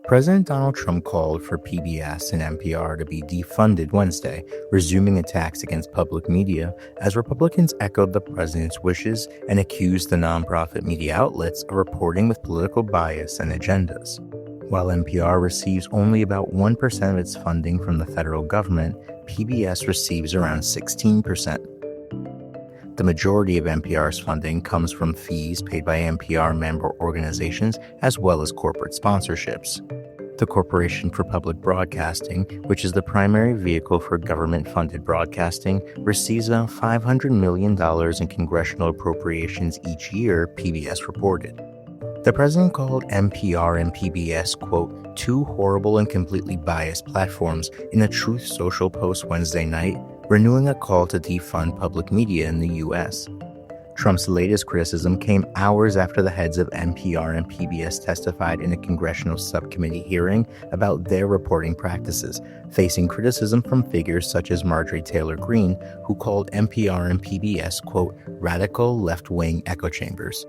President Donald Trump called for PBS and NPR to be defunded Wednesday, resuming attacks against public media as Republicans echoed the president's wishes and accused the nonprofit media outlets of reporting with political bias and agendas. While NPR receives only about 1% of its funding from the federal government, PBS receives around 16%. The majority of NPR's funding comes from fees paid by NPR member organizations as well as corporate sponsorships. The Corporation for Public Broadcasting, which is the primary vehicle for government-funded broadcasting, receives about $500 million in congressional appropriations each year, PBS reported. The president called NPR and PBS, quote, two horrible and completely biased platforms in a Truth Social post Wednesday night, renewing a call to defund public media in the U.S. Trump's latest criticism came hours after the heads of NPR and PBS testified in a congressional subcommittee hearing about their reporting practices, facing criticism from figures such as Marjorie Taylor Greene, who called NPR and PBS, quote, radical left-wing echo chambers.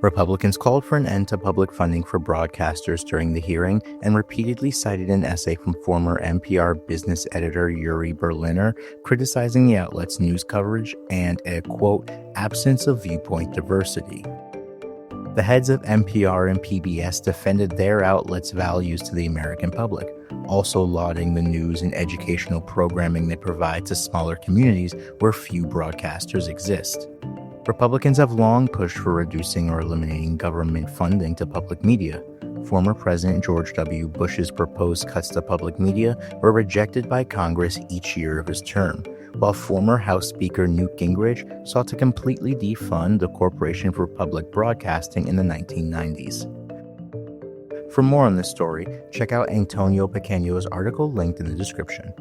Republicans called for an end to public funding for broadcasters during the hearing and repeatedly cited an essay from former NPR business editor Yuri Berliner criticizing the outlet's news coverage and a, quote, absence of viewpoint diversity. The heads of NPR and PBS defended their outlets' values to the American public, also lauding the news and educational programming they provide to smaller communities where few broadcasters exist. Republicans have long pushed for reducing or eliminating government funding to public media. Former President George W. Bush's proposed cuts to public media were rejected by Congress each year of his term, while former House Speaker Newt Gingrich sought to completely defund the Corporation for Public Broadcasting in the 1990s. For more on this story, check out Antonio Pequeño's article linked in the description.